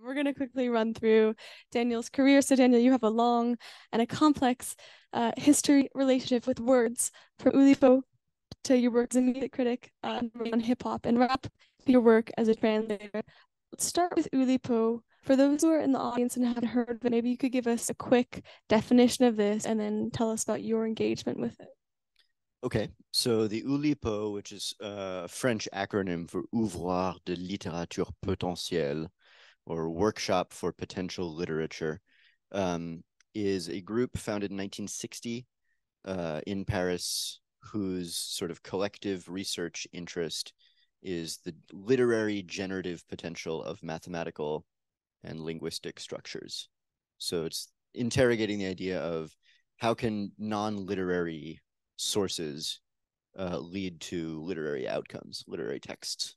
We're going to quickly run through Daniel's career. So Daniel, you have a long and a complex history relationship with words, from Oulipo to your work as a music critic on hip hop and rap, to your work as a translator. Let's start with Oulipo. For those who are in the audience and haven't heard of it, maybe you could give us a quick definition of this and then tell us about your engagement with it. Okay, so the Oulipo, which is a French acronym for Ouvroir de littérature potentielle, or Workshop for Potential Literature, is a group founded in 1960 in Paris, whose sort of collective research interest is the literary generative potential of mathematical and linguistic structures. So it's interrogating the idea of how can non-literary sources lead to literary outcomes, literary texts.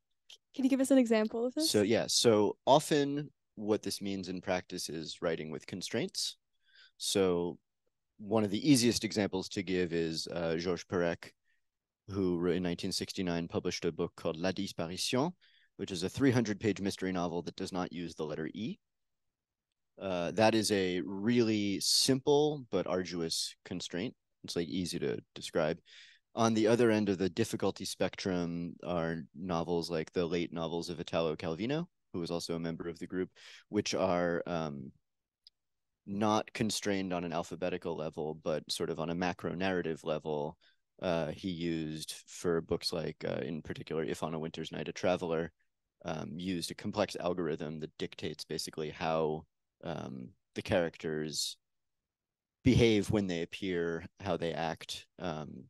Can you give us an example of this? So often what this means in practice is writing with constraints. So one of the easiest examples to give is Georges Perec, who in 1969 published a book called La Disparition, which is a 300-page mystery novel that does not use the letter E. That is a really simple but arduous constraint. It's like easy to describe. On the other end of the difficulty spectrum are novels like the late novels of Italo Calvino, who was also a member of the group, which are not constrained on an alphabetical level, but sort of on a macro narrative level. He used for books like, in particular, If on a Winter's Night, a Traveler, used a complex algorithm that dictates basically how the characters behave when they appear, how they act.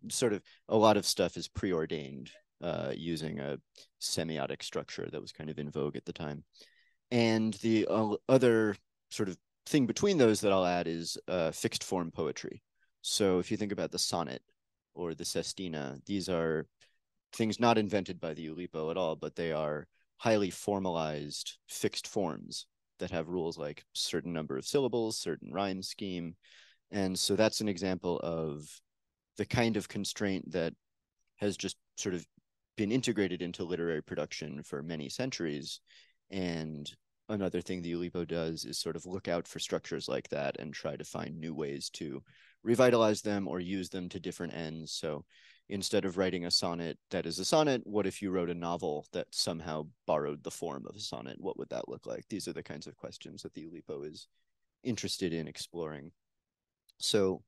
Sort of a lot of stuff is preordained using a semiotic structure that was kind of in vogue at the time. And the other sort of thing between those that I'll add is fixed form poetry. So if you think about the sonnet or the sestina, these are things not invented by the Oulipo at all, but they are highly formalized fixed forms that have rules like certain number of syllables, certain rhyme scheme. And so that's an example of the kind of constraint that has just sort of been integrated into literary production for many centuries. And another thing the Oulipo does is sort of look out for structures like that and try to find new ways to revitalize them or use them to different ends. So instead of writing a sonnet that is a sonnet, what if you wrote a novel that somehow borrowed the form of a sonnet? What would that look like? These are the kinds of questions that the Oulipo is interested in exploring. So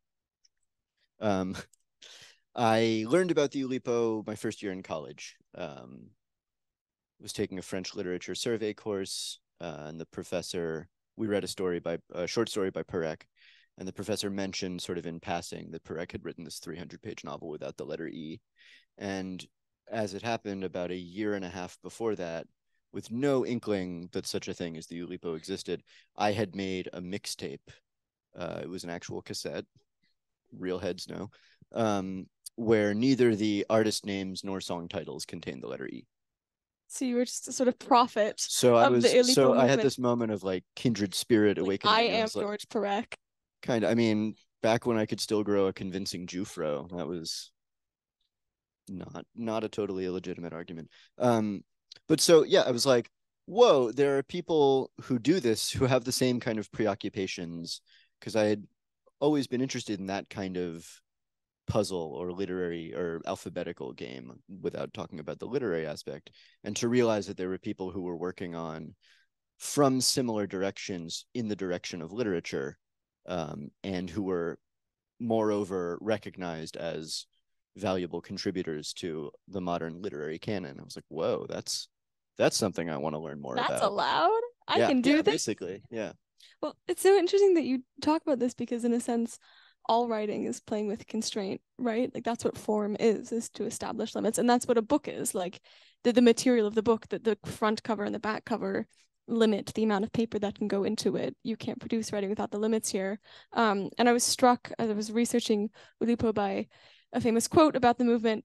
I learned about the Oulipo my first year in college. Was taking a French literature survey course, and the professor, we read a short story by Perec, and the professor mentioned sort of in passing that Perec had written this 300-page novel without the letter E. And as it happened, about a year and a half before that, with no inkling that such a thing as the Oulipo existed, I had made a mixtape. It was an actual cassette, real heads know, where neither the artist names nor song titles contained the letter E. So you were just a sort of prophet So of the Oulipo movement. I had this moment of like kindred spirit awakening. I am George Perec. Kind of, I mean, back when I could still grow a convincing Jufro, that was not a totally illegitimate argument. But so yeah, I was like, whoa, there are people who do this who have the same kind of preoccupations, because I had always been interested in that kind of puzzle or literary or alphabetical game without talking about the literary aspect, and to realize that there were people who were working on from similar directions in the direction of literature, and who were moreover recognized as valuable contributors to the modern literary canon. I was like, whoa, that's something I want to learn more about. That's allowed? I can do this? Basically, yeah. Well, it's so interesting that you talk about this, because in a sense, all writing is playing with constraint, right? Like that's what form is to establish limits. And that's what a book is. Like the material of the book, that the front cover and the back cover limit the amount of paper that can go into it. You can't produce writing without the limits here. And I was struck as I was researching Oulipo by a famous quote about the movement,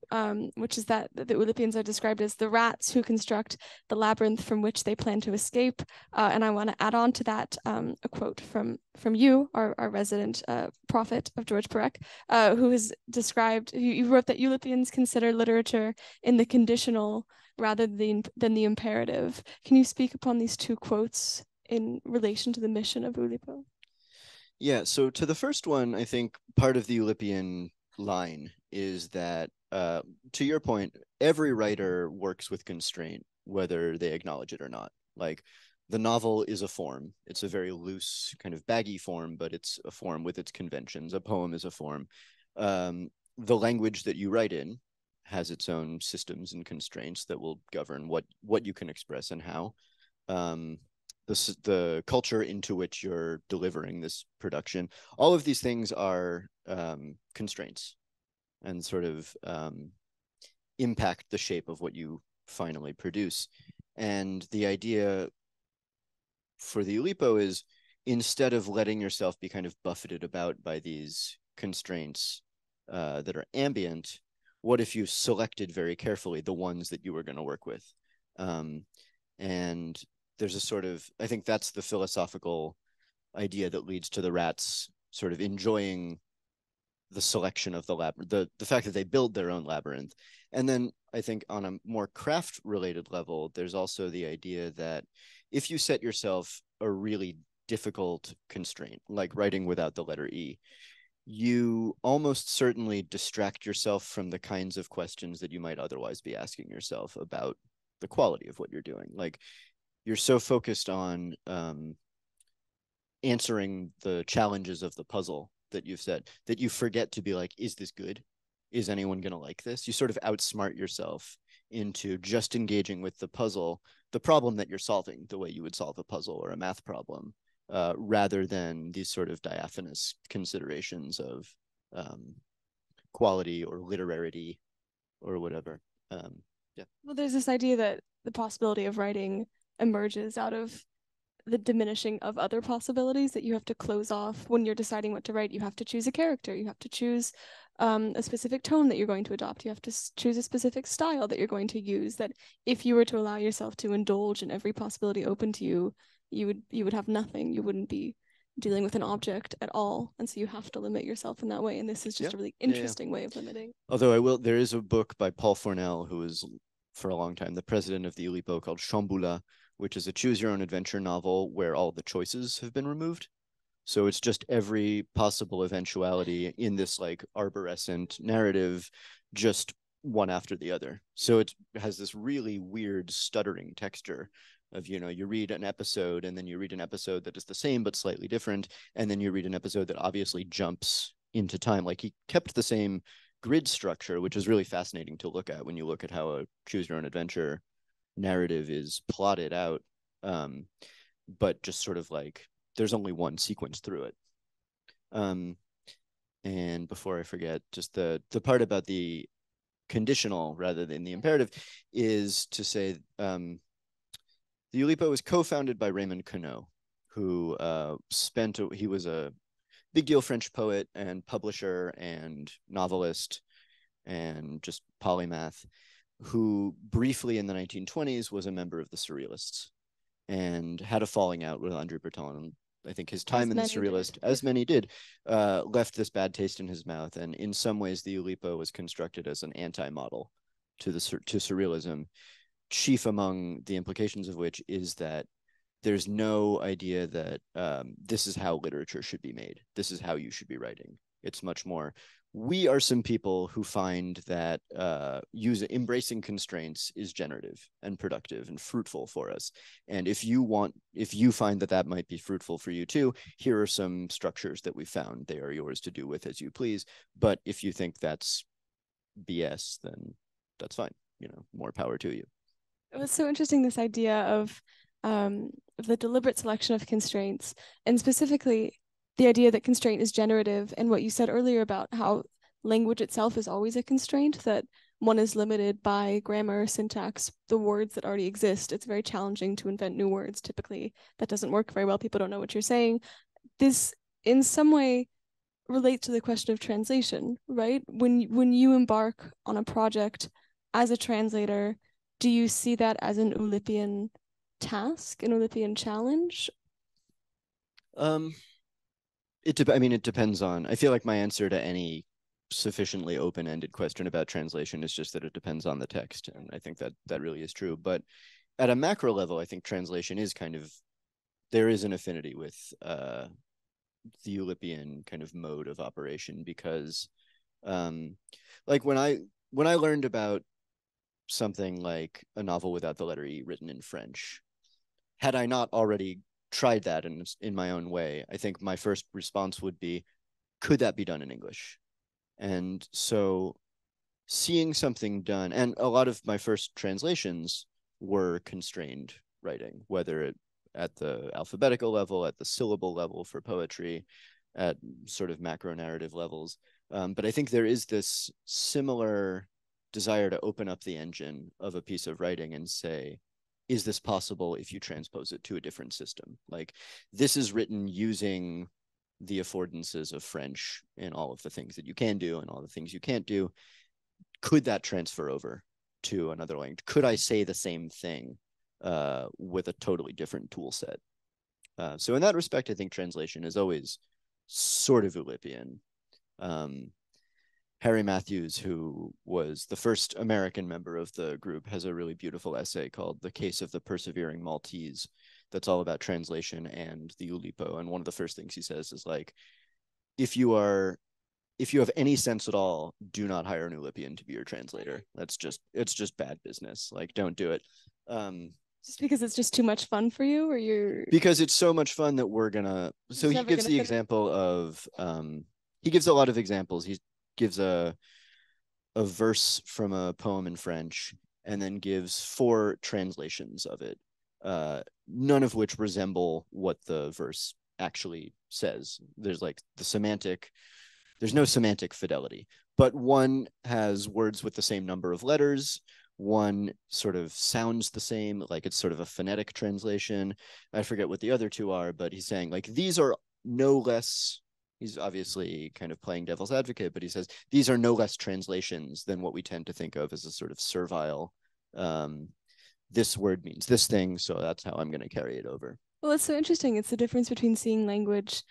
which is that the Oulipians are described as the rats who construct the labyrinth from which they plan to escape. And I want to add on to that a quote from you, our resident prophet of George Perec, who has described, you wrote that Oulipians consider literature in the conditional rather than the imperative. Can you speak upon these two quotes in relation to the mission of Oulipo? Yeah, so to the first one, I think part of the Oulipian line is that, to your point, every writer works with constraint, whether they acknowledge it or not. Like, the novel is a form. It's a very loose, kind of baggy form, but it's a form with its conventions. A poem is a form. The language that you write in has its own systems and constraints that will govern what you can express and how. Um, the culture into which you're delivering this production, all of these things are constraints and sort of impact the shape of what you finally produce. And the idea for the Oulipo is, instead of letting yourself be kind of buffeted about by these constraints that are ambient, what if you selected very carefully the ones that you were going to work with? And there's a sort of, I think that's the philosophical idea that leads to the rats sort of enjoying the selection of the labyrinth, the fact that they build their own labyrinth. And then I think on a more craft related level, there's also the idea that if you set yourself a really difficult constraint, like writing without the letter E, you almost certainly distract yourself from the kinds of questions that you might otherwise be asking yourself about the quality of what you're doing. Like, you're so focused on answering the challenges of the puzzle that you've set that you forget to be like, is this good? Is anyone going to like this? You sort of outsmart yourself into just engaging with the puzzle, the problem that you're solving, the way you would solve a puzzle or a math problem, rather than these sort of diaphanous considerations of quality or literarity or whatever. Yeah. Well, there's this idea that the possibility of writing emerges out of the diminishing of other possibilities, that you have to close off when you're deciding what to write. You have to choose a character, you have to choose a specific tone that you're going to adopt, you have to choose a specific style that you're going to use, that if you were to allow yourself to indulge in every possibility open to you, you would have nothing. You wouldn't be dealing with an object at all, and so you have to limit yourself in that way, and this is just a really interesting way of limiting. Although there is a book by Paul Fournel, who was for a long time the president of the Oulipo, called Chamboula, which is a choose your own adventure novel where all the choices have been removed. So it's just every possible eventuality in this like arborescent narrative, just one after the other. So it has this really weird stuttering texture of, you read an episode and then you read an episode that is the same but slightly different, and then you read an episode that obviously jumps into time. Like, he kept the same grid structure, which is really fascinating to look at when you look at how a choose your own adventure narrative is plotted out, but just sort of like there's only one sequence through it. And before I forget, just the part about the conditional rather than the imperative is to say, the Oulipo was co-founded by Raymond Queneau, who he was a big deal French poet and publisher and novelist and just polymath, who briefly in the 1920s was a member of the Surrealists and had a falling out with Andre Breton. I think his time in the Surrealist, as many did, left this bad taste in his mouth. And in some ways, the Oulipo was constructed as an anti-model to Surrealism, chief among the implications of which is that there's no idea that this is how literature should be made. This is how you should be writing. It's much more, we are some people who find that embracing constraints is generative and productive and fruitful for us. And if you find that that might be fruitful for you too, here are some structures that we found. They are yours to do with as you please. But if you think that's BS, then that's fine. More power to you. It was so interesting, this idea of the deliberate selection of constraints, and specifically the idea that constraint is generative, and what you said earlier about how language itself is always a constraint, that one is limited by grammar, syntax, the words that already exist. It's very challenging to invent new words. Typically, that doesn't work very well. People don't know what you're saying. This, in some way, relates to the question of translation, right? When you embark on a project as a translator, do you see that as an Oulipian task, an Oulipian challenge? It depends on. I feel like my answer to any sufficiently open-ended question about translation is just that it depends on the text, and I think that really is true. But at a macro level, I think translation is kind of there is an affinity with the Oulipian kind of mode of operation, because like when I learned about something like a novel without the letter E written in French, had I not already tried that in my own way, I think my first response would be, could that be done in English? And so seeing something done, and a lot of my first translations were constrained writing, whether it at the alphabetical level, at the syllable level for poetry, at sort of macro narrative levels. But I think there is this similar desire to open up the engine of a piece of writing and say, is this possible if you transpose it to a different system? Like, this is written using the affordances of French and all of the things that you can do and all the things you can't do. Could that transfer over to another language? Could I say the same thing with a totally different tool set? So in that respect, I think translation is always sort of Oulipian. Harry Matthews, who was the first American member of the group, has a really beautiful essay called The Case of the Persevering Maltese that's all about translation and the Oulipo. And one of the first things he says is like, if you have any sense at all, do not hire an Oulipian to be your translator. It's just bad business. Like, don't do it. Just because it's just too much fun for you, or you're because it's so much fun that we're gonna. So he gives the example of he gives a lot of examples. He gives a verse from a poem in French and then gives 4 translations of it, none of which resemble what the verse actually says. There's no semantic fidelity, but one has words with the same number of letters. One sort of sounds the same, like it's sort of a phonetic translation. I forget what the other 2 are, but he's saying like these are no less. He's obviously kind of playing devil's advocate, but he says these are no less translations than what we tend to think of as a sort of servile, this word means this thing, so that's how I'm going to carry it over. Well, it's so interesting. It's the difference between seeing language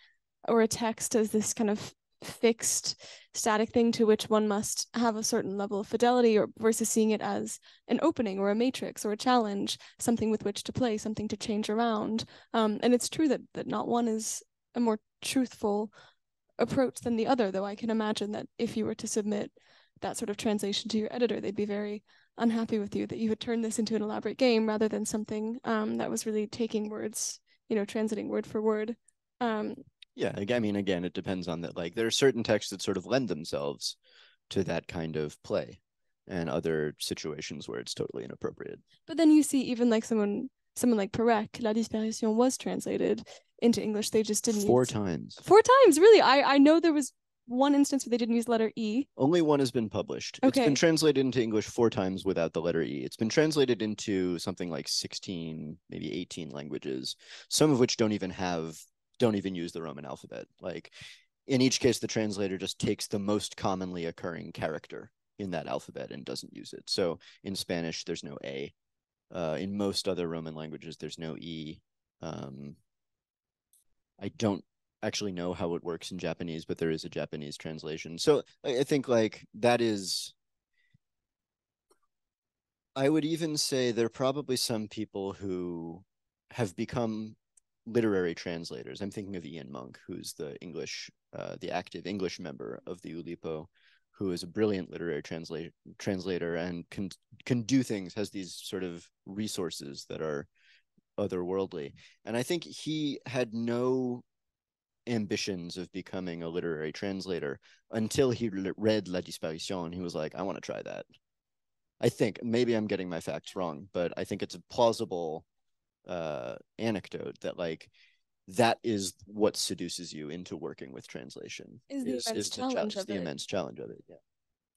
or a text as this kind of fixed static thing to which one must have a certain level of fidelity, or versus seeing it as an opening or a matrix or a challenge, something with which to play, something to change around. And it's true that not one is a more truthful approach than the other, though I can imagine that if you were to submit that sort of translation to your editor, they'd be very unhappy with you, that you had turned this into an elaborate game rather than something that was really taking words, translating word for word. Yeah, I mean, again, it depends on that. Like, there are certain texts that sort of lend themselves to that kind of play, and other situations where it's totally inappropriate. But then you see even like someone like Perec, La Disparition was translated into English. They just didn't 4 times. 4 times, really. I know there was one instance where they didn't use letter E. Only one has been published. Okay. It's been translated into English 4 times without the letter E. It's been translated into something like 16, maybe 18 languages, some of which don't even use the Roman alphabet. Like, in each case, the translator just takes the most commonly occurring character in that alphabet and doesn't use it. So in Spanish, there's no A. In most other Roman languages, there's no E. I don't actually know how it works in Japanese, but there is a Japanese translation. So I think like that is, I would even say there are probably some people who have become literary translators. I'm thinking of Ian Monk, who's the active English member of the Oulipo, who is a brilliant literary translator and can do things, has these sort of resources that are otherworldly. And I think he had no ambitions of becoming a literary translator until he read La Disparition. He was like, I want to try that. I think, maybe I'm getting my facts wrong, but I think it's a plausible anecdote that like that is what seduces you into working with translation, is the immense challenge of it. Yeah.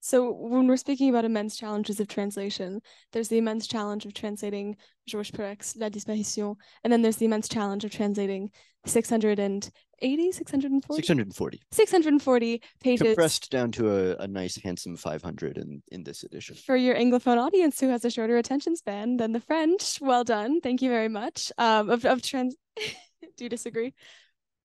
So when we're speaking about immense challenges of translation, there's the immense challenge of translating Georges Perec's La Disparition, and then there's the immense challenge of translating 640 pages. Compressed down to a nice, handsome 500 in this edition. For your Anglophone audience who has a shorter attention span than the French, well done. Thank you very much. Do you disagree?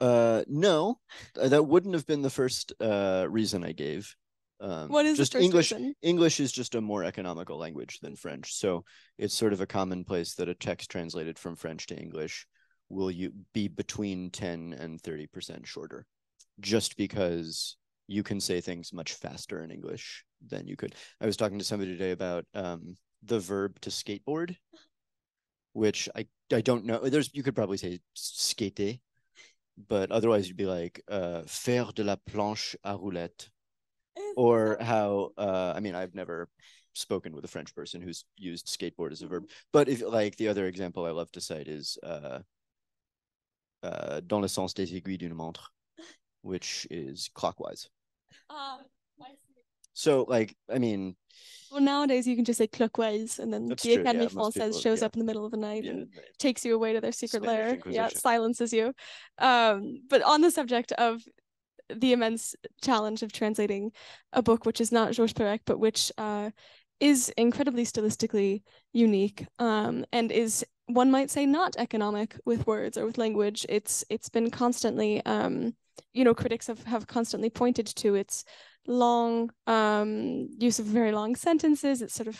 No, that wouldn't have been the first reason I gave. What is just the first reason? English is just a more economical language than French, so it's sort of a commonplace that a text translated from French to English will you be between 10 and 30% shorter, just because you can say things much faster in English than you could. I was talking to somebody today about the verb to skateboard, which I don't know. You could probably say skater, but otherwise you'd be like faire de la planche à roulette. Or how I mean, I've never spoken with a French person who's used skateboard as a verb, but if like the other example I love to cite is dans le sens des aiguilles d'une montre, which is clockwise. I see. So like, I mean, well, nowadays you can just say clockwise, and then the true, Académie yeah, Française shows up in the middle of the night and takes you away to their secret lair. Yeah, silences you. But on the subject of the immense challenge of translating a book which is not Georges Perec, but which is incredibly stylistically unique, and is, one might say, not economic with words or with language. It's been constantly, critics have constantly pointed to its long use of very long sentences, its sort of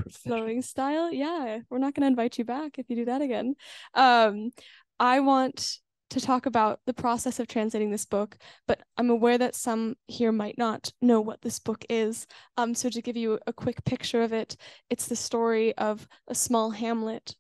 flowing style. Yeah, we're not going to invite you back if you do that again. I want to talk about the process of translating this book, but I'm aware that some here might not know what this book is. So to give you a quick picture of it, it's the story of a small hamlet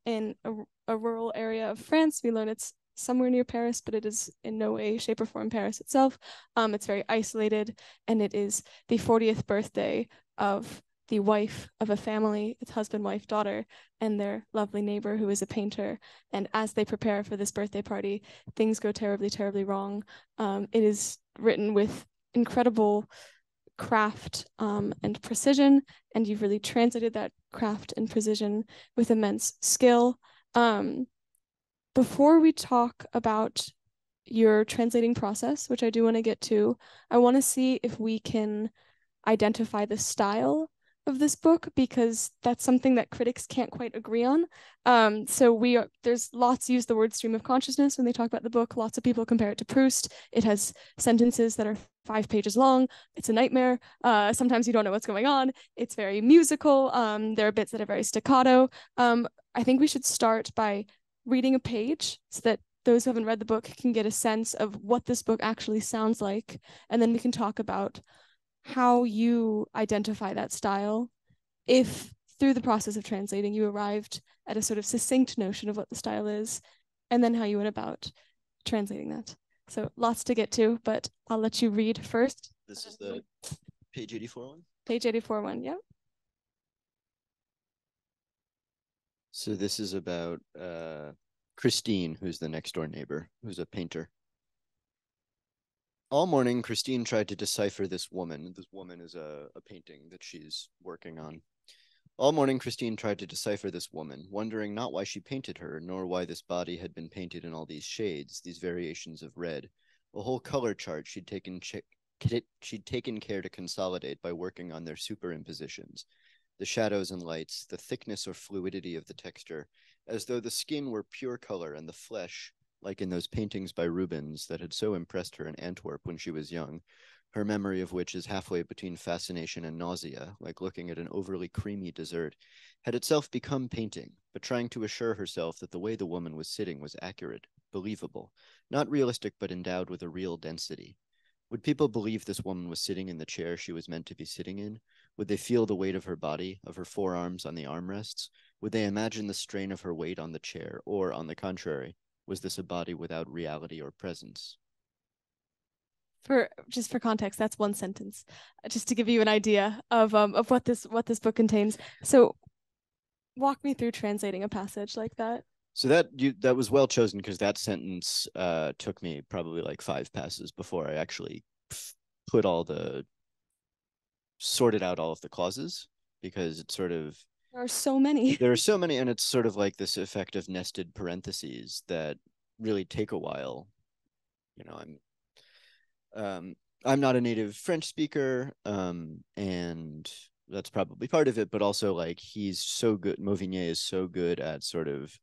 in a rural area of France. We learn it's somewhere near Paris, but it is in no way, shape, or form Paris itself. It's very isolated, and it is the 40th birthday of the wife of a family, its husband, wife, daughter, and their lovely neighbor who is a painter. And as they prepare for this birthday party, things go terribly, terribly wrong. It is written with incredible craft and precision, and you've really translated that craft and precision with immense skill. Before we talk about your translating process, which I do want to get to, I want to see if we can identify the style of this book, because that's something that critics can't quite agree on. There's lots use the word stream of consciousness when they talk about the book. Lots of people compare it to Proust. It has sentences that are 5 pages long. It's a nightmare. Sometimes you don't know what's going on. It's very musical. There are bits that are very staccato. I think we should start by reading a page so that those who haven't read the book can get a sense of what this book actually sounds like, and then we can talk about how you identify that style, if through the process of translating you arrived at a sort of succinct notion of what the style is, and then how you went about translating that. So lots to get to, but I'll let you read first. This is the page 84 one? Page 84 one, yeah. So this is about Christine, who's the next door neighbor, who's a painter. All morning, Christine tried to decipher this woman. This woman is a painting that she's working on. All morning, Christine tried to decipher this woman, wondering not why she painted her, nor why this body had been painted in all these shades, these variations of red. A whole color chart she'd taken care to consolidate by working on their superimpositions, the shadows and lights, the thickness or fluidity of the texture, as though the skin were pure color and the flesh, like in those paintings by Rubens that had so impressed her in Antwerp when she was young, her memory of which is halfway between fascination and nausea, like looking at an overly creamy dessert, had itself become painting, but trying to assure herself that the way the woman was sitting was accurate, believable, not realistic but endowed with a real density. Would people believe this woman was sitting in the chair she was meant to be sitting in? Would they feel the weight of her body, of her forearms on the armrests? Would they imagine the strain of her weight on the chair, or, on the contrary, was this a body without reality or presence? For context, that's one sentence, just to give you an idea of what this book contains. So walk me through translating a passage like that. So that was well chosen, because that sentence took me probably like 5 passes before I actually sorted out all of the clauses, because it's sort of, there are so many. There are so many, and it's sort of like this effect of nested parentheses that really take a while. You know, I'm not a native French speaker, and that's probably part of it, but also like he's so good, Mauvignier is so good at sort of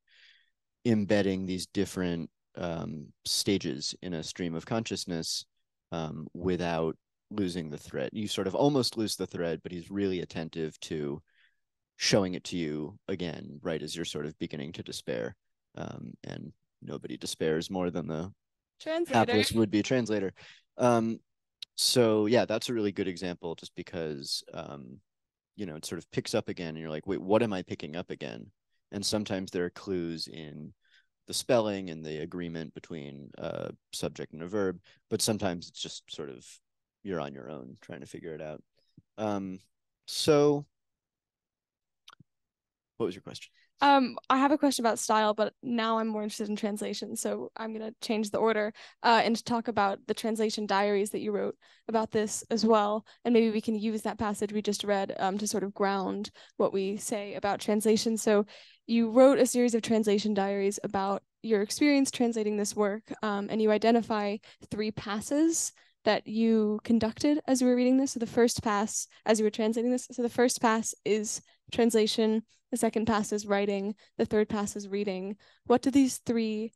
embedding these different stages in a stream of consciousness without losing the thread. You sort of almost lose the thread, but he's really attentive to showing it to you again, right as you're sort of beginning to despair. And nobody despairs more than the Translator. hapless would-be translator. So yeah, that's a really good example, just because it sort of picks up again, and you're like, wait, what am I picking up again? And sometimes there are clues in the spelling and the agreement between a subject and a verb, but sometimes it's just sort of you're on your own trying to figure it out. So what was your question? I have a question about style, but now I'm more interested in translation. So I'm going to change the order and talk about the translation diaries that you wrote about this as well. And maybe we can use that passage we just read to sort of ground what we say about translation. So you wrote a series of translation diaries about your experience translating this work, and you identify 3 passes that you conducted as you were reading this. So the first pass, as you were translating this, so the first pass is translation. The second pass is writing. The third pass is reading. What do these 3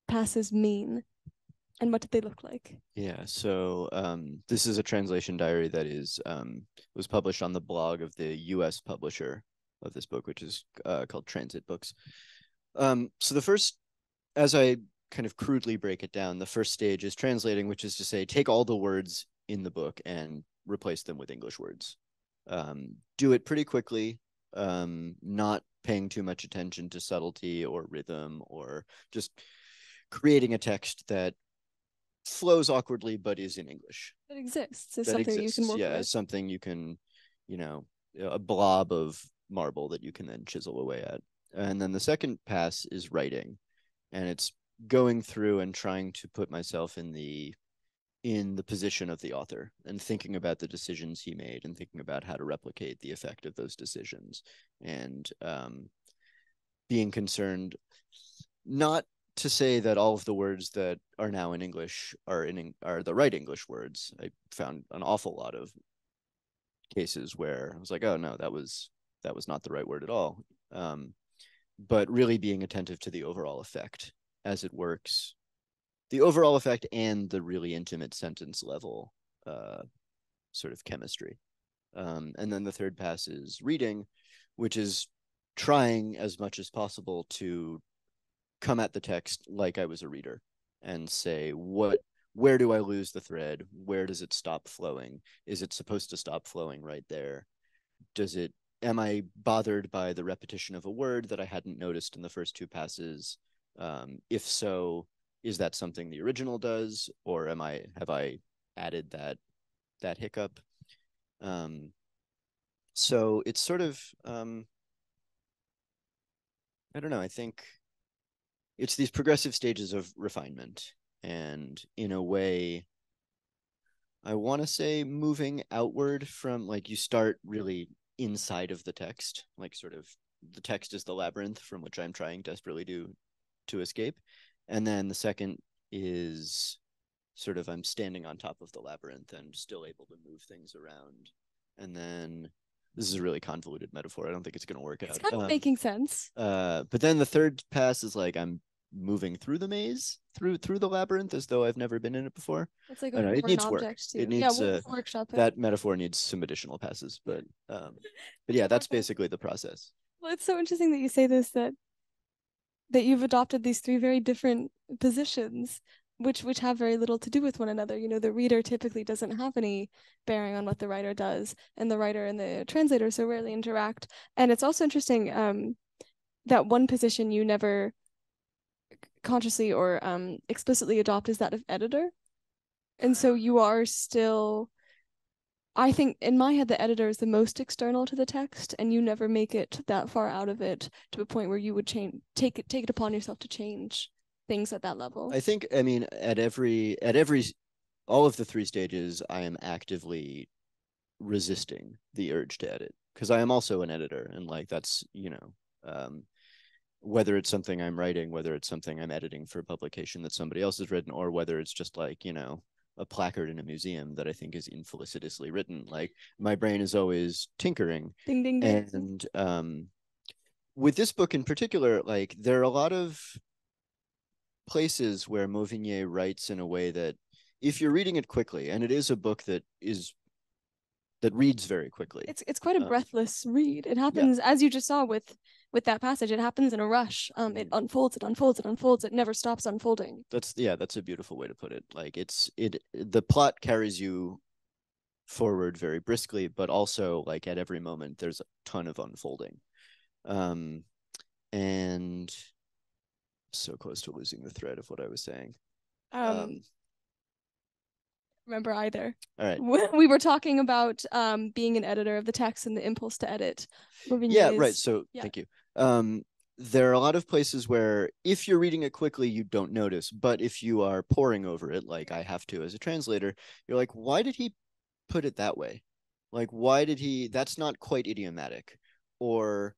passes mean? And what did they look like? Yeah, so this is a translation diary that was published on the blog of the US publisher of this book, which is called Transit Books. So the first, as I kind of crudely break it down, the first stage is translating, which is to say, take all the words in the book and replace them with English words. Do it pretty quickly, not paying too much attention to subtlety or rhythm, or just creating a text that flows awkwardly but is in English. That exists. It's That something exists, you can work yeah, with. as something you can, a blob of marble that you can then chisel away at. And then the second pass is writing, and it's going through and trying to put myself in the position of the author, and thinking about the decisions he made, and thinking about how to replicate the effect of those decisions, and being concerned not to say that all of the words that are now in English are the right English words. I found an awful lot of cases where I was like, oh no, that was not the right word at all. But really being attentive to the overall effect as it works, the overall effect, and the really intimate sentence level sort of chemistry. And then the third pass is reading, which is trying as much as possible to come at the text like I was a reader, and say, where do I lose the thread? Where does it stop flowing? Is it supposed to stop flowing right there? Am I bothered by the repetition of a word that I hadn't noticed in the first 2 passes? If so, is that something the original does, or have I added that hiccup? So it's sort of I don't know, I think it's these progressive stages of refinement, and in a way, I want to say moving outward from, like, you start really inside of the text, like sort of the text is the labyrinth from which I'm trying desperately to escape. And then the second is sort of I'm standing on top of the labyrinth and still able to move things around. And then this is a really convoluted metaphor. I don't think it's going to work It's out. kind of making sense. But then the third pass is like I'm moving through the maze, through the labyrinth, as though I've never been in it before. It's like I a don't know, it foreign needs work. object too. It Yeah, needs we'll workshop it. that metaphor needs some additional passes, but yeah, that's basically the process. Well, it's so interesting that you say this, that you've adopted these 3 very different positions, which have very little to do with one another. You know, the reader typically doesn't have any bearing on what the writer does, and the writer and the translator so rarely interact. And it's also interesting that one position you never consciously or explicitly adopt is that of editor. And so you are still, I think in my head, the editor is the most external to the text, and you never make it that far out of it to a point where you would take it upon yourself to change things at that level. I think, I mean, at every all of the 3 stages, I am actively resisting the urge to edit, because I am also an editor, and like that's, whether it's something I'm writing, whether it's something I'm editing for publication that somebody else has written, or whether it's just like, a placard in a museum that I think is infelicitously written. Like, my brain is always tinkering. Ding, ding, ding. And with this book in particular, like, there are a lot of places where Mauvignier writes in a way that, if you're reading it quickly, and it is a book that is that reads very quickly. It's quite a breathless read. It happens, as you just saw with that passage, it happens in a rush. It unfolds, it unfolds, it unfolds, it never stops unfolding. That's a beautiful way to put it. Like the plot carries you forward very briskly, but also like at every moment there's a ton of unfolding. And so close to losing the thread of what I was saying. Remember either. All right. We were talking about being an editor of the text and the impulse to edit. Yeah, right. So thank you. There are a lot of places where if you're reading it quickly, you don't notice. But if you are poring over it, like I have to as a translator, you're like, why did he put it that way? Like, why did he? That's not quite idiomatic. Or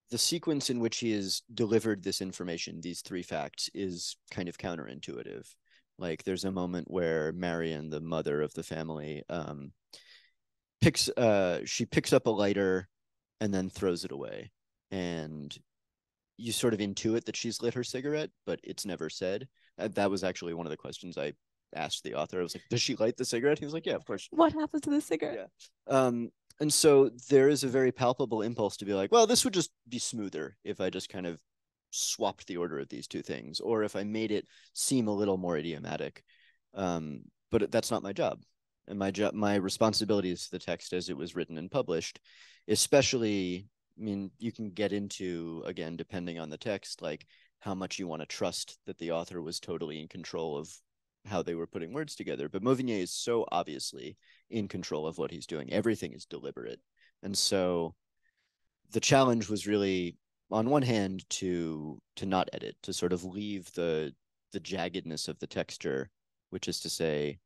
the sequence in which he has delivered this information, these three facts, is kind of counterintuitive. Like, there's a moment where Marion, the mother of the family, picks up a lighter and then throws it away. And you sort of intuit that she's lit her cigarette, but it's never said. That was actually one of the questions I asked the author. I was like, does she light the cigarette? He was like, yeah, of course. What happens to the cigarette? Yeah. And so there is a very palpable impulse to be like, well, this would just be smoother if I just kind of swapped the order of these two things, or if I made it seem a little more idiomatic. But that's not my job. And my responsibility is to the text as it was written and published, especially, I mean, you can get into, again, depending on the text, like how much you want to trust that the author was totally in control of how they were putting words together. But Mauvignier is so obviously in control of what he's doing. Everything is deliberate. And so the challenge was really, on one hand, to not edit, to sort of leave the jaggedness of the texture, which is to say,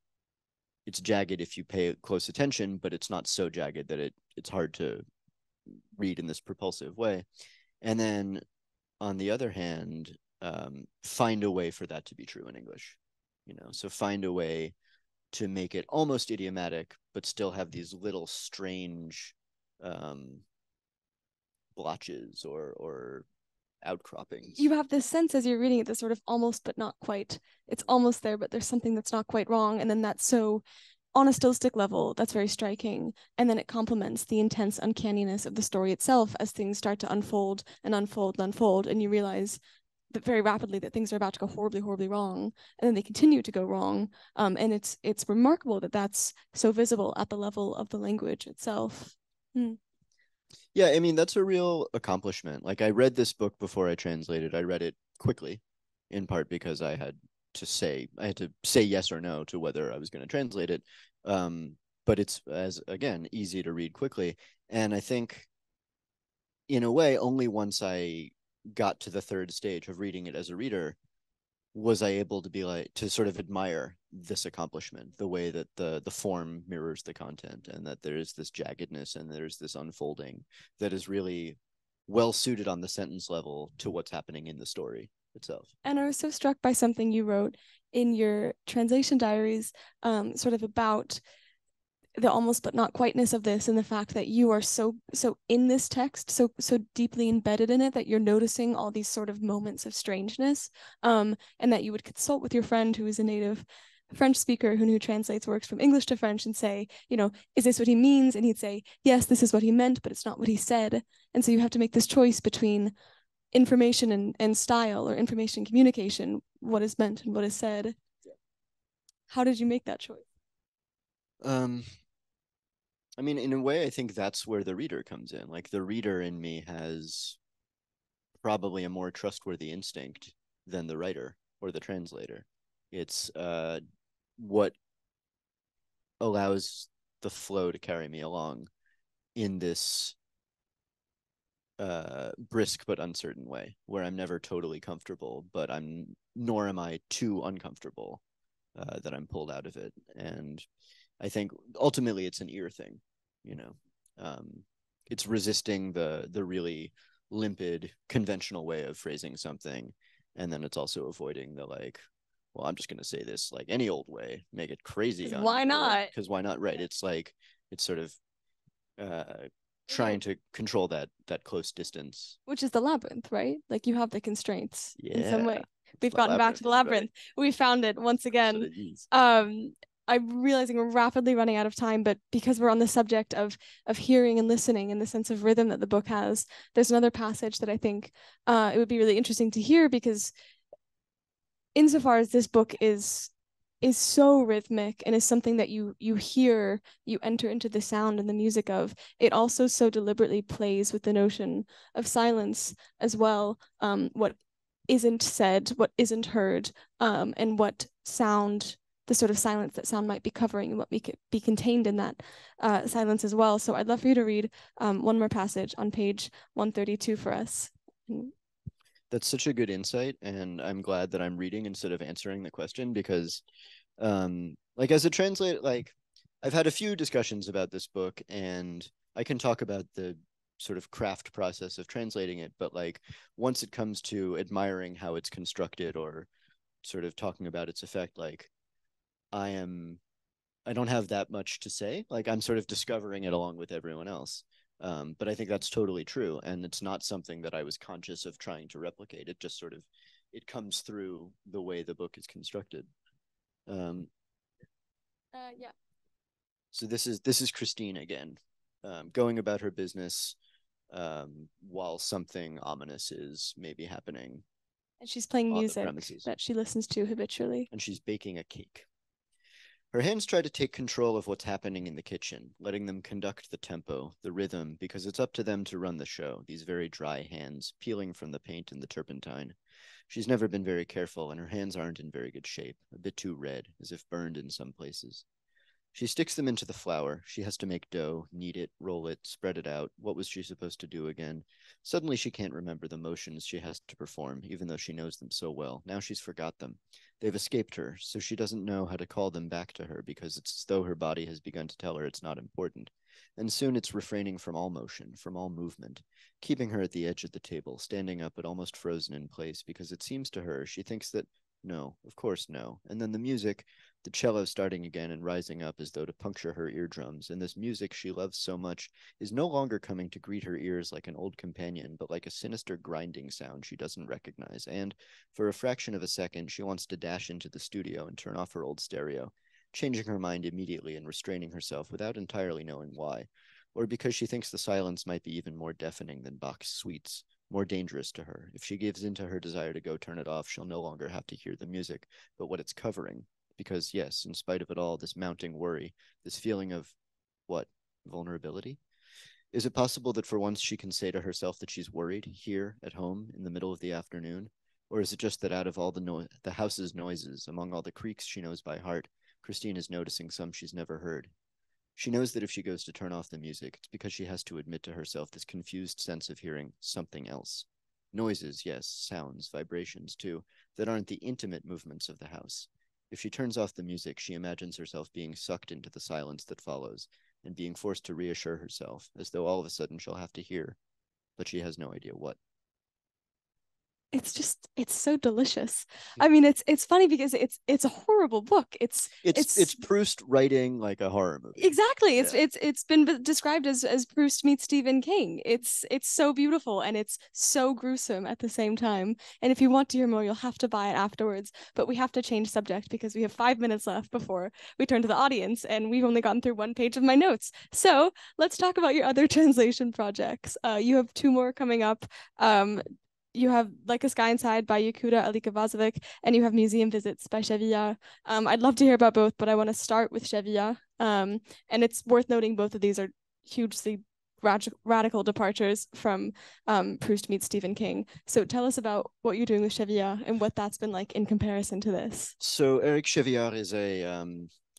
it's jagged if you pay close attention, but it's not so jagged that it's hard to read in this propulsive way. And then on the other hand, find a way for that to be true in English. So find a way to make it almost idiomatic, but still have these little strange blotches or outcroppings. You have this sense as you're reading it, this sort of almost but not quite. It's almost there, but there's something that's not quite wrong. And then that's so, on a stylistic level, that's very striking. And then it complements the intense uncanniness of the story itself as things start to unfold and unfold and unfold. And you realize that very rapidly that things are about to go horribly, horribly wrong. And then they continue to go wrong. And it's remarkable that that's so visible at the level of the language itself. Yeah, I mean, that's a real accomplishment. Like, I read this book before I translated. I read it quickly, in part because I had to say yes or no to whether I was going to translate it. But it's, as again, easy to read quickly. And I think, in a way, only once I got to the third stage of reading it as a reader was I able to be like, to sort of admire this accomplishment, the way that the form mirrors the content, and that there is this jaggedness and there's this unfolding that is really well suited on the sentence level to what's happening in the story itself. And I was so struck by something you wrote in your translation diaries, sort of about the almost but not quiteness of this, and the fact that you are so in this text, so deeply embedded in it, that you're noticing all these sort of moments of strangeness, and that you would consult with your friend who is a native French speaker who translates works from English to French and say, is this what he means? And he'd say, yes, this is what he meant, but it's not what he said. And so you have to make this choice between information and style, or information and communication, what is meant and what is said. How did you make that choice? I mean, in a way, I think that's where the reader comes in. Like, the reader in me has probably a more trustworthy instinct than the writer or the translator. It's what allows the flow to carry me along in this brisk but uncertain way, where I'm never totally comfortable, but nor am I too uncomfortable that I'm pulled out of it. And I think ultimately it's an ear thing, it's resisting the really limpid, conventional way of phrasing something. And then it's also avoiding the like, well, I'm just going to say this like any old way, make it crazy. Why not? Because why not? Right. It's like, it's sort of trying to control that close distance. Which is the labyrinth, right? Like, you have the constraints in some way. We've The gotten back to the labyrinth. Right. We found it once again. I'm realizing we're rapidly running out of time, but because we're on the subject of hearing and listening and the sense of rhythm that the book has, there's another passage that I think it would be really interesting to hear, because insofar as this book is so rhythmic and is something that you hear, you enter into the sound and the music of, it also so deliberately plays with the notion of silence as well. What isn't said, what isn't heard, and what sound, the sort of silence that sound might be covering, and what could be contained in that silence as well. So I'd love for you to read one more passage on page 132 for us. That's such a good insight, and I'm glad that I'm reading instead of answering the question, because like as a translator, like I've had a few discussions about this book, and I can talk about the sort of craft process of translating it, but like once it comes to admiring how it's constructed or sort of talking about its effect, like I don't have that much to say. Like I'm sort of discovering it along with everyone else. But I think that's totally true, and it's not something that I was conscious of trying to replicate. It just sort of it comes through the way the book is constructed. Um, Yeah. so this is Christine again, going about her business while something ominous is maybe happening And she's playing on the music premises, that she listens to habitually. and she's baking a cake. Her hands try to take control of what's happening in the kitchen, letting them conduct the tempo, the rhythm, because it's up to them to run the show, these very dry hands, peeling from the paint and the turpentine. She's never been very careful, and her hands aren't in very good shape, a bit too red, as if burned in some places. She sticks them into the flour. She has to make dough, knead it, roll it, spread it out. What was she supposed to do again? Suddenly she can't remember the motions she has to perform, even though she knows them so well. Now she's forgot them. They've escaped her, so she doesn't know how to call them back to her, because it's as though her body has begun to tell her it's not important. And soon it's refraining from all motion, from all movement, keeping her at the edge of the table, standing up but almost frozen in place, because it seems to her, she thinks that no, of course no. And then the music, the cello starting again and rising up as though to puncture her eardrums, and this music she loves so much is no longer coming to greet her ears like an old companion, but like a sinister grinding sound she doesn't recognize. And for a fraction of a second, she wants to dash into the studio and turn off her old stereo, changing her mind immediately and restraining herself without entirely knowing why, or because she thinks the silence might be even more deafening than Bach's suites, more dangerous to her. If she gives in to her desire to go turn it off, she'll no longer have to hear the music, but what it's covering. Because, yes, in spite of it all, this mounting worry, this feeling of what? Vulnerability? Is it possible that for once she can say to herself that she's worried here at home in the middle of the afternoon? Or is it just that out of all the house's noises, among all the creaks she knows by heart, Christine is noticing some she's never heard? She knows that if she goes to turn off the music, it's because she has to admit to herself this confused sense of hearing something else. Noises, yes, sounds, vibrations too, that aren't the intimate movements of the house. If she turns off the music, she imagines herself being sucked into the silence that follows, and being forced to reassure herself, as though all of a sudden she'll have to hear, but she has no idea what. It's so delicious. I mean, it's funny because it's a horrible book. It's Proust writing like a horror movie. Exactly. Yeah. It's been described as Proust meets Stephen King. It's so beautiful and it's so gruesome at the same time. And if you want to hear more, you'll have to buy it afterwards. But we have to change subject because we have 5 minutes left before we turn to the audience, and we've only gotten through one page of my notes. So let's talk about your other translation projects. You have two more coming up. You have Like a Sky Inside by Yakuta Alika, and you have Museum Visits by Chevilla. I'd love to hear about both, but I want to start with Chevilla. And it's worth noting both of these are hugely radical departures from Proust meets Stephen King. So tell us about what you're doing with Chevilla and what that's been like in comparison to this. So Eric Chevillard is a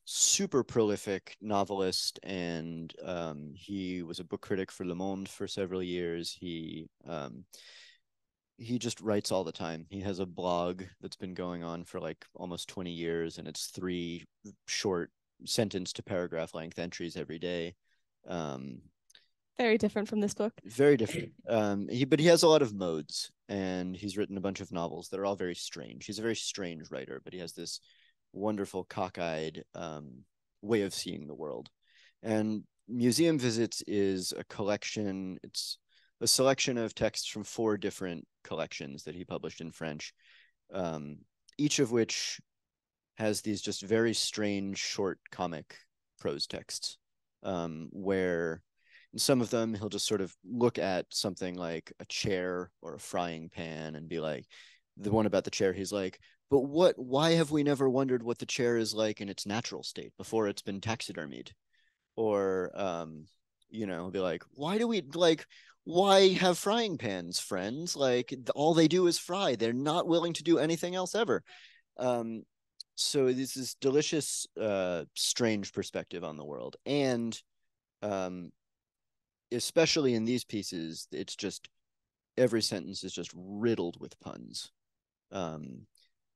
super prolific novelist, and he was a book critic for Le Monde for several years. He just writes all the time. He has a blog that's been going on for like almost 20 years, and it's 3 short sentence to paragraph length entries every day. Very different from this book. Very different. But he has a lot of modes, and he's written a bunch of novels that are all very strange. He's a very strange writer, but he has this wonderful cockeyed way of seeing the world. And Museum Visits is a collection. It's a selection of texts from 4 different collections that he published in French, each of which has these just very strange short comic prose texts, where in some of them he'll just sort of look at something like a chair or a frying pan and be like, the one about the chair, he's like, but why have we never wondered what the chair is like in its natural state before it's been taxidermied? Or be like, why have frying pans, friends? Like, all they do is fry. They're not willing to do anything else ever. um so this is delicious, strange perspective on the world. And um especially in these pieces, it's just every sentence is just riddled with puns. And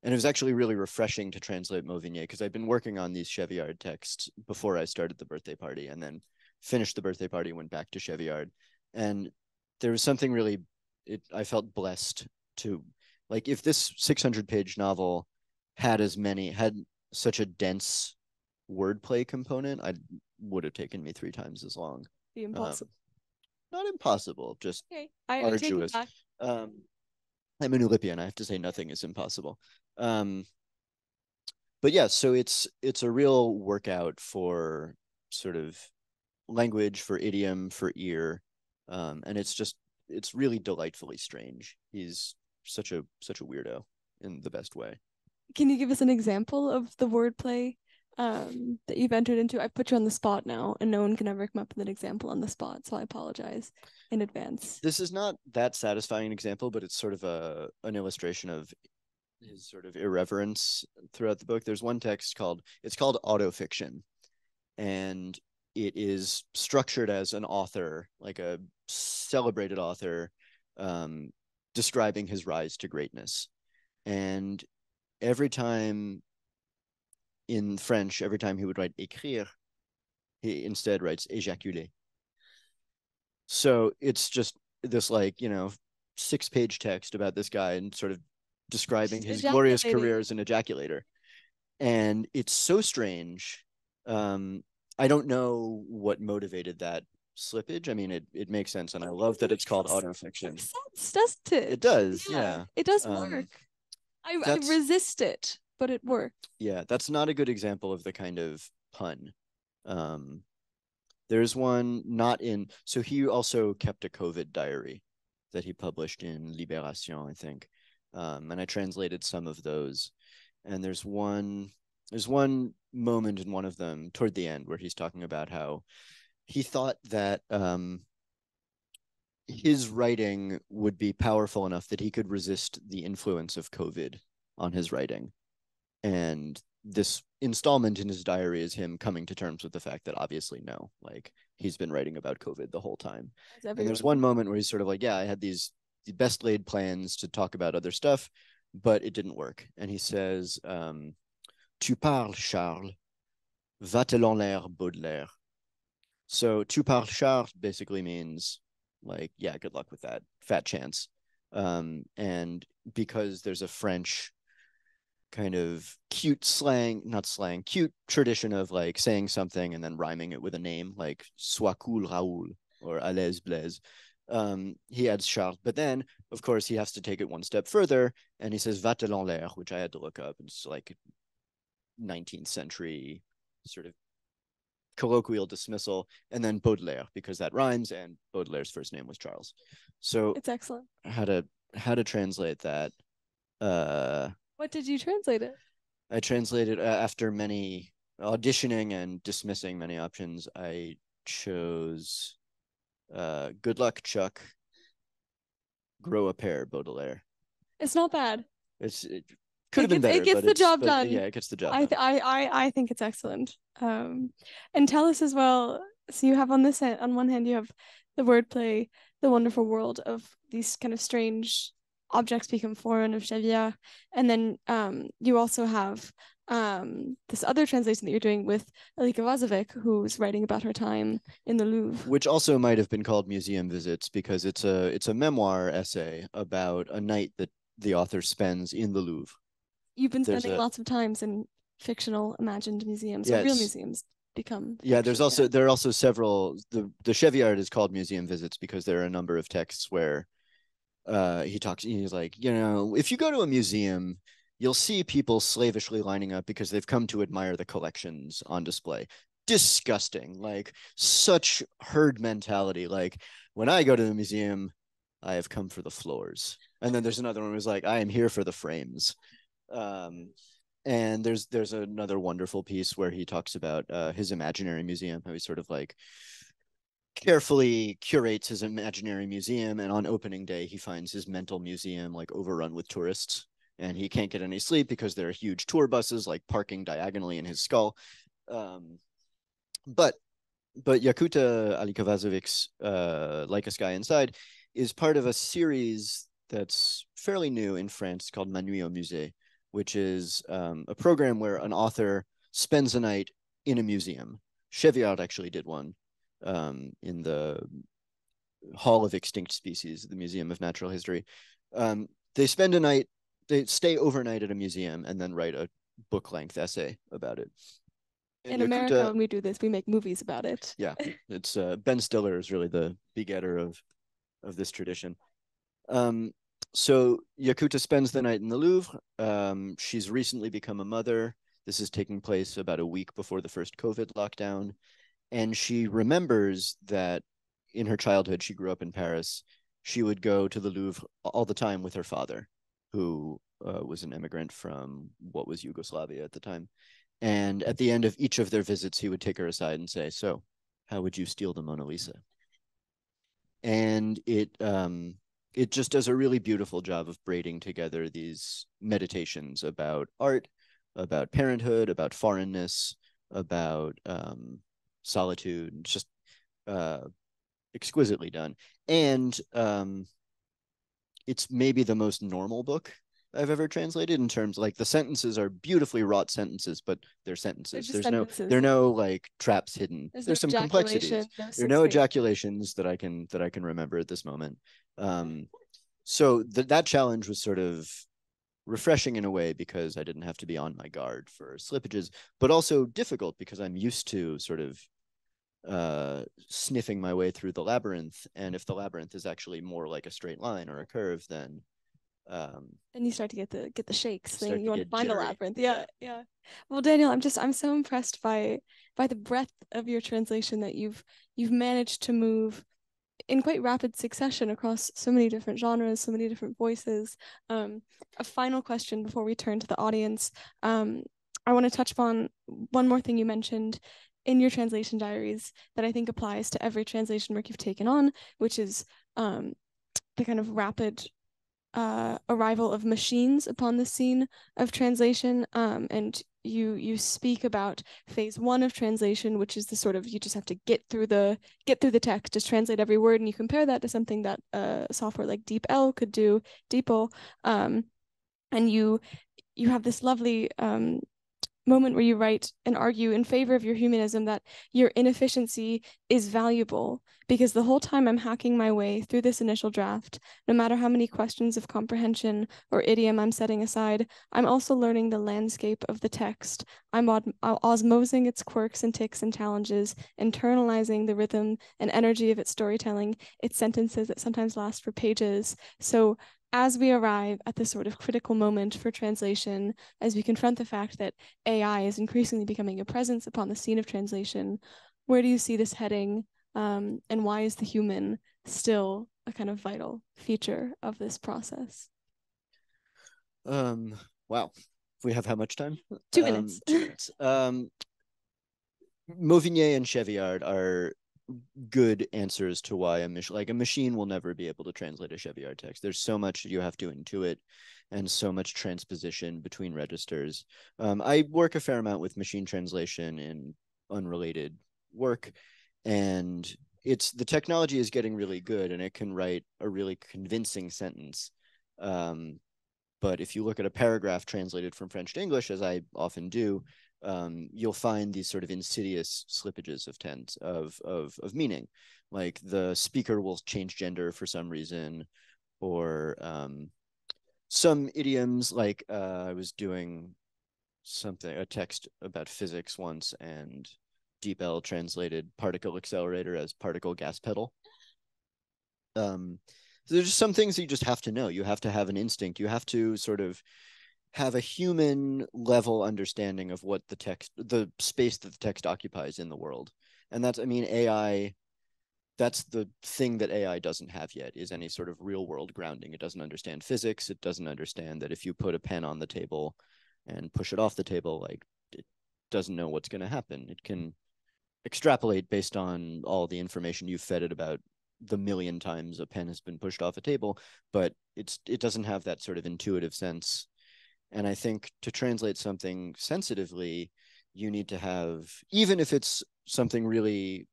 it was actually really refreshing to translate Mauvignier, because I'd been working on these Chevillard texts before I started the birthday party, and then finished the birthday party, went back to Chevillard. And there was something really, I felt blessed to, like, if this 600-page novel had such a dense wordplay component, I would have taken me 3 times as long. Be impossible. Not impossible, just Okay, I take it arduous. back. I'm an Oulipian. I have to say nothing is impossible. But yeah, so it's a real workout for sort of language, for idiom, for ear, and it's really delightfully strange. He's such a weirdo in the best way. Can you give us an example of the wordplay that you've entered into? I put you on the spot now, and no one can ever come up with an example on the spot, so I apologize in advance. This is not that satisfying an example, but it's sort of an illustration of his sort of irreverence throughout the book. There's one text called autofiction, and it is structured as an author, like a celebrated author, describing his rise to greatness. And every time in French, every time he would write écrire, he instead writes éjaculer. So it's just this, like, 6-page text about this guy and sort of describing his glorious career as an ejaculator. And it's so strange. I don't know what motivated that slippage. I mean, it makes sense, and I love that it's called autofiction. Makes sense, doesn't it? It does, yeah. It does work. I resist it, but it worked. Yeah, that's not a good example of the kind of pun. There's one not in. So he also kept a COVID diary that he published in Libération, I think. And I translated some of those. And there's one moment in one of them toward the end where he's talking about how he thought that his writing would be powerful enough that he could resist the influence of COVID on his writing. And this installment in his diary is him coming to terms with the fact that obviously no, like, he's been writing about COVID the whole time. And there's one moment where he's sort of like, yeah, I had the best laid plans to talk about other stuff, but it didn't work. And he says, tu parles, Charles, va-t-en l'air, Baudelaire. So tu parles, Charles basically means, like, yeah, good luck with that, fat chance. And because there's a French kind of cute cute tradition of, like, saying something and then rhyming it with a name, like Sois cool, Raoul, or À l'aise, Blaise. He adds Charles, but then, of course, he has to take it one step further, and he says Va-t-en l'air, which I had to look up. It's like 19th century sort of colloquial dismissal, and then Baudelaire, because that rhymes, and Baudelaire's first name was Charles. So it's excellent. How to translate that? What did you translate it? I translated, after many auditioning and dismissing many options, I chose good luck, Chuck. Grow a pair, Baudelaire. It's not bad. It could have been better. It gets the job done. Yeah, it gets the job done. I think it's excellent. And tell us as well. So you have on one hand you have the wordplay, the wonderful world of these kind of strange objects become foreign of Chevillard, and then you also have this other translation that you're doing with Elika Vazovic, who's writing about her time in the Louvre, which also might have been called Museum Visits, because it's a memoir essay about a night that the author spends in the Louvre. You've been spending lots of times in fictional imagined museums, or real museums become. Yeah, there are also several. The Chevillard is called Museum Visits because there are a number of texts where he's like, if you go to a museum, you'll see people slavishly lining up because they've come to admire the collections on display. Disgusting, like such herd mentality. Like when I go to the museum, I have come for the floors. And then there's another one who's like, I am here for the frames. And there's another wonderful piece where he talks about his imaginary museum, how he sort of like carefully curates his imaginary museum, and on opening day he finds his mental museum like overrun with tourists, and he can't get any sleep because there are huge tour buses like parking diagonally in his skull. But Yakuta Alikavazovic's Like a Sky Inside is part of a series that's fairly new in France called Ma Nuit au Musée, which is a program where an author spends a night in a museum. Cheviard actually did one in the Hall of Extinct Species, the Museum of Natural History. They spend a night, they stay overnight at a museum and then write a book-length essay about it. And in America, when we do this, we make movies about it. Yeah, it's Ben Stiller is really the begetter of this tradition. So Yakuta spends the night in the Louvre. She's recently become a mother. This is taking place about a week before the first COVID lockdown. And she remembers that in her childhood, she grew up in Paris. She would go to the Louvre all the time with her father, who was an immigrant from what was Yugoslavia at the time. And at the end of each of their visits, he would take her aside and say, so how would you steal the Mona Lisa? And it just does a really beautiful job of braiding together these meditations about art, about parenthood, about foreignness, about solitude. It's just exquisitely done. And it's maybe the most normal book I've ever translated, in terms like the sentences are beautifully wrought sentences, but they're sentences. There are no like traps hidden. There's no some complexities. There are no ejaculations that I can remember at this moment. So that challenge was sort of refreshing in a way because I didn't have to be on my guard for slippages, but also difficult because I'm used to sort of sniffing my way through the labyrinth. And if the labyrinth is actually more like a straight line or a curve, then and you start to get the shakes thing. You want to find jittery. the labyrinth. Yeah. Well, Daniel, I'm so impressed by the breadth of your translation, that you've managed to move in quite rapid succession across so many different genres, so many different voices. A final question before we turn to the audience. I want to touch upon one more thing you mentioned in your translation diaries that I think applies to every translation work you've taken on, which is the kind of rapid arrival of machines upon the scene of translation. And you speak about phase one of translation, which is the sort of, you just have to get through the text, just translate every word, and you compare that to something that software like DeepL could do, DeepL. And you have this lovely moment where you write and argue in favor of your humanism, that your inefficiency is valuable, because the whole time I'm hacking my way through this initial draft, no matter how many questions of comprehension or idiom I'm setting aside, I'm also learning the landscape of the text. I'm osmosing its quirks and ticks and challenges, internalizing the rhythm and energy of its storytelling, its sentences that sometimes last for pages. So as we arrive at this sort of critical moment for translation, as we confront the fact that AI is increasingly becoming a presence upon the scene of translation, where do you see this heading, and why is the human still a kind of vital feature of this process? Wow. We have how much time? 2 minutes. 2 minutes. Mauvignier and Cheviard are good answers to why a machine will never be able to translate a Cheviard text. There's so much you have to intuit and so much transposition between registers. I work a fair amount with machine translation in unrelated work, and the technology is getting really good, and it can write a really convincing sentence. But if you look at a paragraph translated from French to English, as I often do, you'll find these sort of insidious slippages of tense of meaning, like the speaker will change gender for some reason, or some idioms. Like I was doing a text about physics once, and DeepL translated particle accelerator as particle gas pedal. So there's just some things you just have to know. You have to have an instinct. You have to sort of have a human level understanding of what the space that the text occupies in the world. And that's, I mean, AI, that's the thing that AI doesn't have yet, is any sort of real world grounding. It doesn't understand physics. It doesn't understand that if you put a pen on the table and push it off the table, like, it doesn't know what's going to happen. It can extrapolate based on all the information you've fed it about the million times a pen has been pushed off a table, but it doesn't have that sort of intuitive sense. And I think to translate something sensitively, you need to have, even if it's something really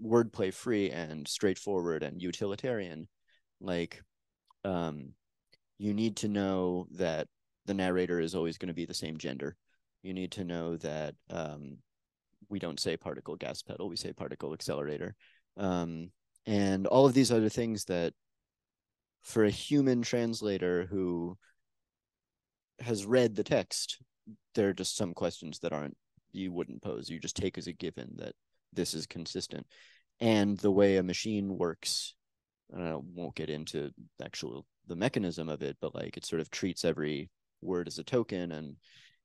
wordplay free and straightforward and utilitarian, like, you need to know that the narrator is always going to be the same gender. You need to know that we don't say particle gas pedal, we say particle accelerator. And all of these other things that for a human translator who has read the text, there are just some questions that you wouldn't pose. You just take as a given that this is consistent. And the way a machine works, and I won't get into the mechanism of it, but like it sort of treats every word as a token, and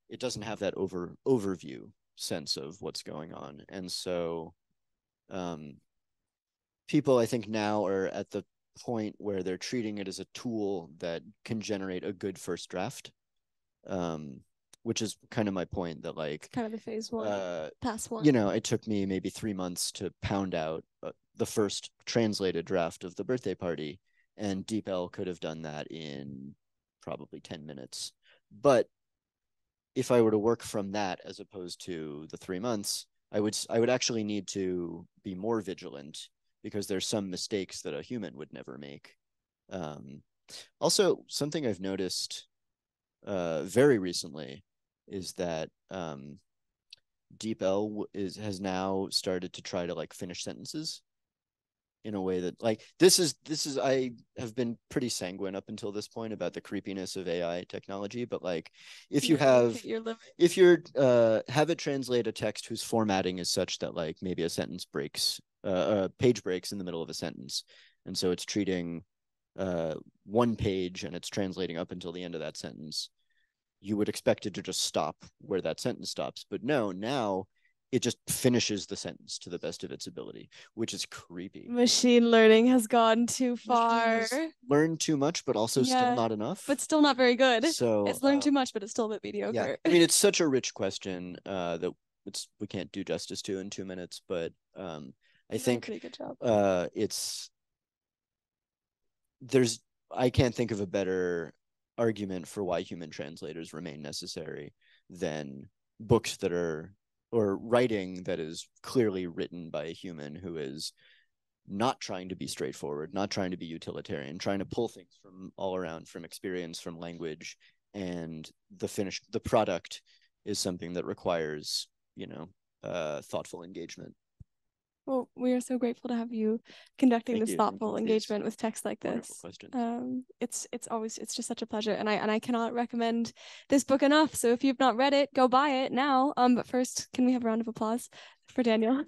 it doesn't have that overview sense of what's going on. And so people, I think, now are at the point where they're treating it as a tool that can generate a good first draft, which is kind of my point, that like kind of the phase one, pass one. You know, it took me maybe 3 months to pound out the first translated draft of The Birthday Party, and DeepL could have done that in probably 10 minutes. But if I were to work from that as opposed to the 3 months, I would actually need to be more vigilant, because there's some mistakes that a human would never make. Also, something I've noticed very recently is that DeepL has now started to try to like finish sentences in a way that, like, this is I have been pretty sanguine up until this point about the creepiness of AI technology, but like if you have have it translate a text whose formatting is such that like maybe a page breaks in the middle of a sentence, and so it's treating one page and it's translating up until the end of that sentence, you would expect it to just stop where that sentence stops. But no, now it just finishes the sentence to the best of its ability, which is creepy. Machine learning has gone too far. Learned too much, but also still not enough. But still not very good. So it's learned too much, but it's still a bit mediocre. Yeah, I mean, it's such a rich question that we can't do justice to in 2 minutes. But I think good job. I can't think of a better argument for why human translators remain necessary than books that are, or writing that is clearly written by a human who is not trying to be straightforward, not trying to be utilitarian, trying to pull things from all around, from experience, from language, and the product is something that requires, thoughtful engagement. Well, we are so grateful to have you conducting this thoughtful engagement with text like this. It's just such a pleasure, and I cannot recommend this book enough. So if you've not read it, go buy it now. But first, can we have a round of applause for Daniel?